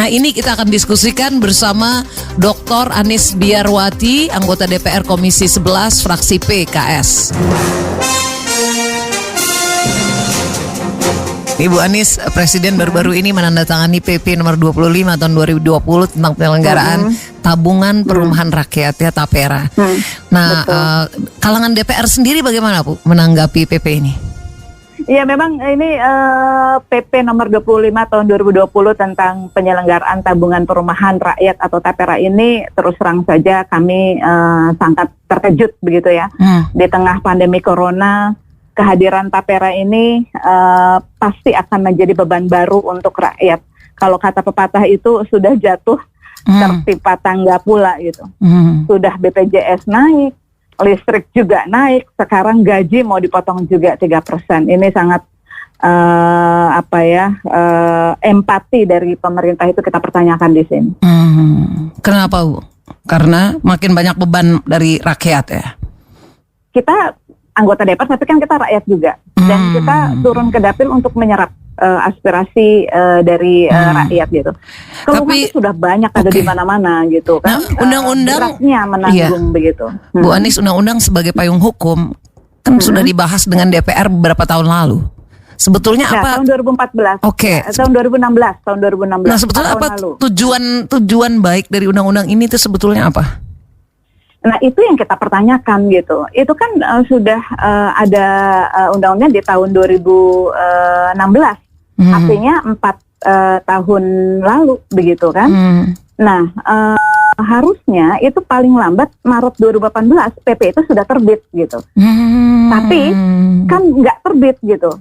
Nah, ini kita akan diskusikan bersama Dr. Anies Biarwati, anggota DPR Komisi 11 fraksi PKS. Ibu Anies, Presiden baru-baru ini menandatangani PP nomor 25 tahun 2020 tentang penyelenggaraan tabungan perumahan rakyat ya, Tapera. Nah, kalangan DPR sendiri bagaimana Bu menanggapi PP ini? Iya, memang ini PP nomor 25 tahun 2020 tentang penyelenggaraan tabungan perumahan rakyat atau Tapera ini terus terang saja kami sangat terkejut begitu ya. Di tengah pandemi corona, kehadiran Tapera ini pasti akan menjadi beban baru untuk rakyat. Kalau kata pepatah itu sudah jatuh tertimpa tangga pula gitu. Sudah BPJS naik, listrik juga naik, sekarang gaji mau dipotong juga 3%. Ini sangat empati dari pemerintah itu kita pertanyakan di sini. Kenapa Bu? Karena makin banyak beban dari rakyat ya. Kita anggota DPR, tapi kan kita rakyat juga, dan kita turun ke dapil untuk menyerap aspirasi dari rakyat gitu. Keluhan itu sudah banyak ada di mana-mana gitu kan. Nah, undang-undang beratnya menanggung begitu. Bu Anies, undang-undang sebagai payung hukum kan sudah dibahas dengan DPR beberapa tahun lalu. Sebetulnya apa? Tahun 2014. Oke. Tahun 2016. Nah, sebetulnya apa tujuan baik dari undang-undang ini itu sebetulnya apa? Nah, itu yang kita pertanyakan gitu. Itu kan sudah ada undang-undang di tahun 2016. Artinya 4 tahun lalu begitu kan. Nah, harusnya itu paling lambat Maret 2018 PP itu sudah terbit gitu. Tapi kan nggak terbit gitu.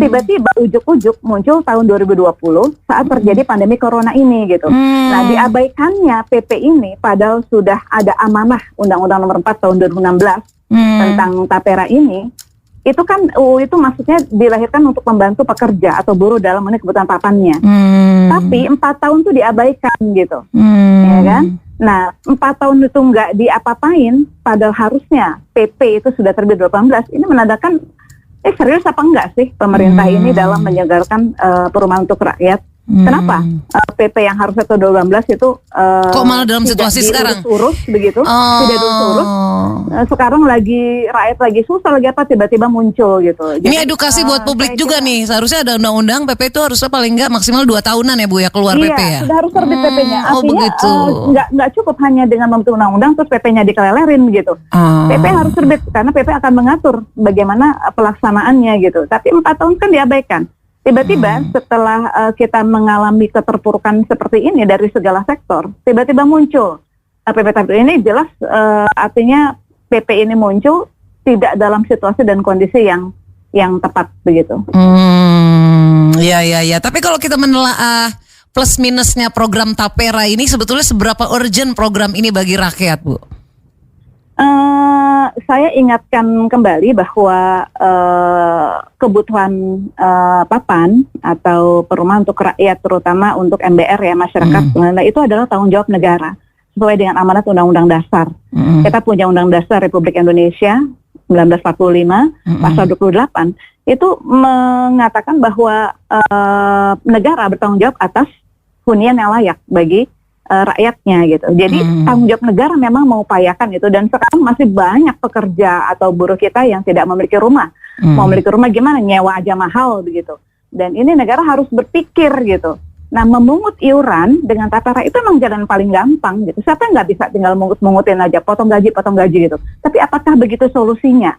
Tiba-tiba ujuk-ujuk muncul tahun 2020 saat terjadi pandemi corona ini gitu. Nah, diabaikannya PP ini padahal sudah ada amanah Undang-Undang Nomor 4 tahun 2016 tentang Tapera ini. Itu kan itu maksudnya dilahirkan untuk membantu pekerja atau buruh dalam memenuhi kebutuhan papannya. Tapi 4 tahun itu diabaikan gitu. Ya kan? Nah, 4 tahun itu nggak diapa-apain, padahal harusnya PP itu sudah terbit 2018. Ini menandakan serius apa enggak sih pemerintah ini dalam menyegarkan perumahan untuk rakyat? Kenapa PP yang harusnya tahun 2018 itu kok malah dalam situasi sekarang urus begitu, tidak diurus. Sekarang lagi rakyat lagi susah lagi apa tiba-tiba muncul gitu. Ini edukasi buat publik juga nih. Seharusnya ada undang-undang PP itu harusnya paling enggak maksimal 2 tahunan ya Bu ya keluar PP ya. Sudah harus terbit PP-nya. Artinya begitu. Nggak cukup hanya dengan membentuk undang-undang terus PP-nya dikelelerin gitu. PP harus terbit karena PP akan mengatur bagaimana pelaksanaannya gitu. Tapi 4 tahun kan diabaikan. Tiba-tiba setelah kita mengalami keterpurukan seperti ini dari segala sektor, tiba-tiba muncul PP ini jelas artinya PP ini muncul tidak dalam situasi dan kondisi yang tepat begitu. Ya. Tapi kalau kita menelaah plus minusnya program Tapera ini sebetulnya seberapa urgent program ini bagi rakyat, Bu? Saya ingatkan kembali bahwa kebutuhan papan atau perumahan untuk rakyat terutama untuk MBR ya masyarakat itu adalah tanggung jawab negara sesuai dengan amanat Undang-Undang Dasar. Kita punya Undang Dasar Republik Indonesia 1945 pasal 28 itu mengatakan bahwa negara bertanggung jawab atas hunian yang layak bagi rakyatnya gitu. Jadi tanggung jawab negara memang mengupayakan itu, dan sekarang masih banyak pekerja atau buruh kita yang tidak memiliki rumah. Mau memiliki rumah gimana? Nyewa aja mahal begitu. Dan ini negara harus berpikir gitu. Nah, memungut iuran dengan Tapera itu memang jalan paling gampang gitu. Siapa yang nggak bisa tinggal mungutin aja, potong gaji gitu. Tapi apakah begitu solusinya?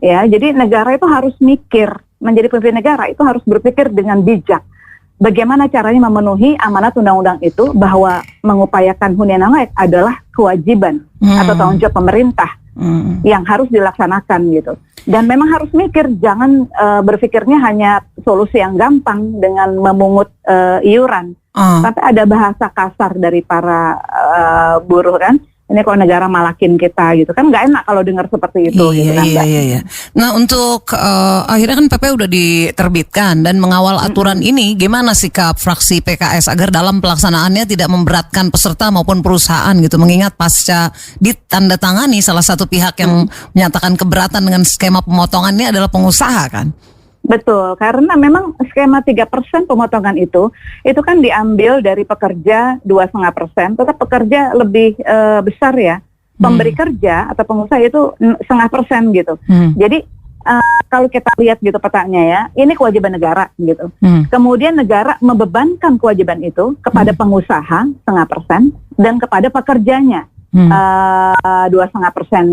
Ya, jadi negara itu harus mikir, menjadi pemimpin negara itu harus berpikir dengan bijak. Bagaimana caranya memenuhi amanat undang-undang itu bahwa mengupayakan hunian yang layak adalah kewajiban atau tanggung jawab pemerintah yang harus dilaksanakan gitu. Dan memang harus mikir, jangan berpikirnya hanya solusi yang gampang dengan memungut iuran. Tapi ada bahasa kasar dari para buruh kan. Ini kalau negara malakin kita gitu kan, nggak enak kalau dengar seperti itu gitu kan. Iya. Nah, untuk akhirnya kan PP udah diterbitkan dan mengawal aturan ini, gimana sikap fraksi PKS agar dalam pelaksanaannya tidak memberatkan peserta maupun perusahaan gitu, mengingat pasca ditandatangani salah satu pihak yang menyatakan keberatan dengan skema pemotongannya adalah pengusaha kan? Betul, karena memang skema 3% pemotongan itu kan diambil dari pekerja 2,5%, tetap pekerja lebih besar ya. Pemberi kerja atau pengusaha itu 0,5% gitu. Jadi kalau kita lihat gitu petanya ya, ini kewajiban negara gitu. Kemudian negara membebankan kewajiban itu kepada pengusaha 0,5% dan kepada pekerjanya 2,5%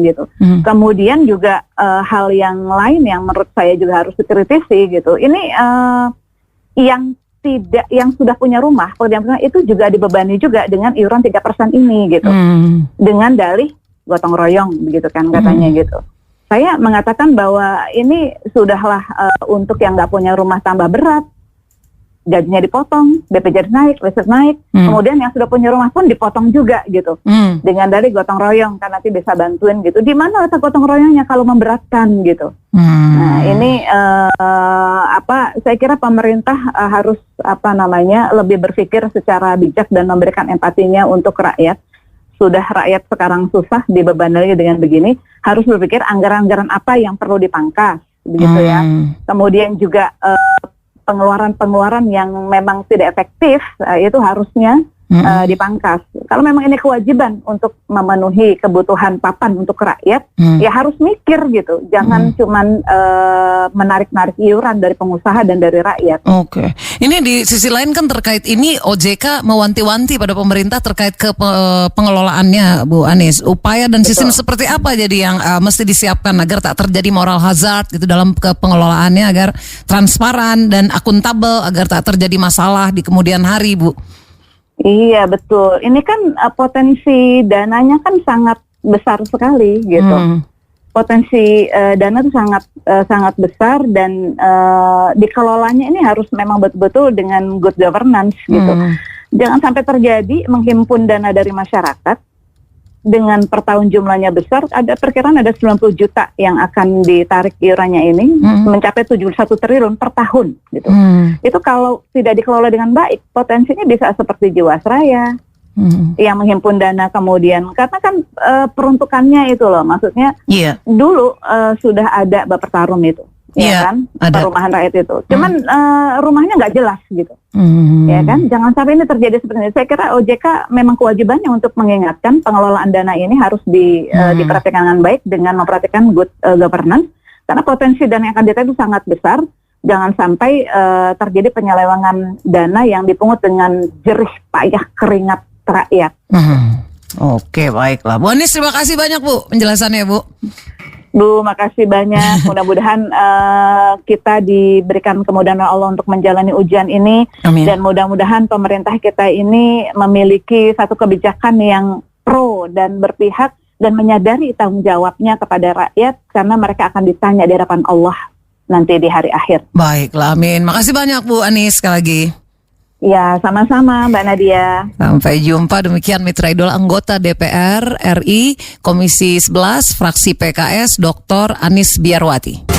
gitu. Kemudian juga hal yang lain yang menurut saya juga harus dikritisi gitu. Ini yang sudah punya rumah itu juga dibebani juga dengan iuran 3% ini gitu. Dengan dalih gotong royong begitu kan katanya gitu. Saya mengatakan bahwa ini sudahlah untuk yang nggak punya rumah tambah berat. Gajinya dipotong, BPJS naik, listrik naik, kemudian yang sudah punya rumah pun dipotong juga gitu, dengan dari gotong royong kan nanti bisa bantuin gitu. Di mana letak gotong royongnya kalau memberatkan gitu? Nah ini saya kira pemerintah harus lebih berpikir secara bijak dan memberikan empatinya untuk rakyat. Sudah rakyat sekarang susah dibebani dengan begini, harus berpikir anggaran-anggaran apa yang perlu dipangkas, begitu ya. Kemudian juga pengeluaran-pengeluaran yang memang tidak efektif itu harusnya dipangkas. Kalau memang ini kewajiban untuk memenuhi kebutuhan papan untuk rakyat, ya harus mikir gitu. Jangan cuman menarik-narik iuran dari pengusaha dan dari rakyat. Oke. Ini di sisi lain kan terkait ini OJK mewanti-wanti pada pemerintah terkait ke pengelolaannya, Bu Anies. Upaya dan sistem seperti apa jadi yang mesti disiapkan agar tak terjadi moral hazard gitu dalam pengelolaannya, agar transparan dan akuntabel, agar tak terjadi masalah di kemudian hari, Bu? Iya betul. Ini kan potensi dananya kan sangat besar sekali gitu. Potensi dana itu sangat besar dan dikelolanya ini harus memang betul-betul dengan good governance gitu. Jangan sampai terjadi menghimpun dana dari masyarakat dengan per tahun jumlahnya besar, ada perkiraan ada 90 juta yang akan ditarik iurannya ini, mencapai 71 triliun per tahun gitu. Itu kalau tidak dikelola dengan baik, potensinya bisa seperti Jiwasraya yang menghimpun dana kemudian, karena kan peruntukannya itu loh, maksudnya dulu sudah ada Bapertarum itu, ya kan, perumahan rakyat itu. Cuman rumahnya nggak jelas gitu. Ya kan, jangan sampai ini terjadi seperti ini. Saya kira OJK memang kewajibannya untuk mengingatkan pengelolaan dana ini harus diperhatikan dengan baik dengan memperhatikan good governance, karena potensi dana yang akan ditarik itu sangat besar. Jangan sampai terjadi penyelewengan dana yang dipungut dengan jerih payah keringat rakyat. Oke, baiklah. Bu Anies, terima kasih banyak Bu penjelasannya, Bu. Bu, makasih banyak. Mudah-mudahan kita diberikan kemudahan Allah untuk menjalani ujian ini. Amin. Dan mudah-mudahan pemerintah kita ini memiliki satu kebijakan yang pro dan berpihak dan menyadari tanggung jawabnya kepada rakyat, karena mereka akan ditanya di hadapan Allah nanti di hari akhir. Baiklah, amin. Makasih banyak Bu Anies sekali lagi. Ya, sama-sama Mbak Nadia. Sampai jumpa. Demikian Mitra Idola anggota DPR RI Komisi 11 fraksi PKS Dr. Anies Biarwati.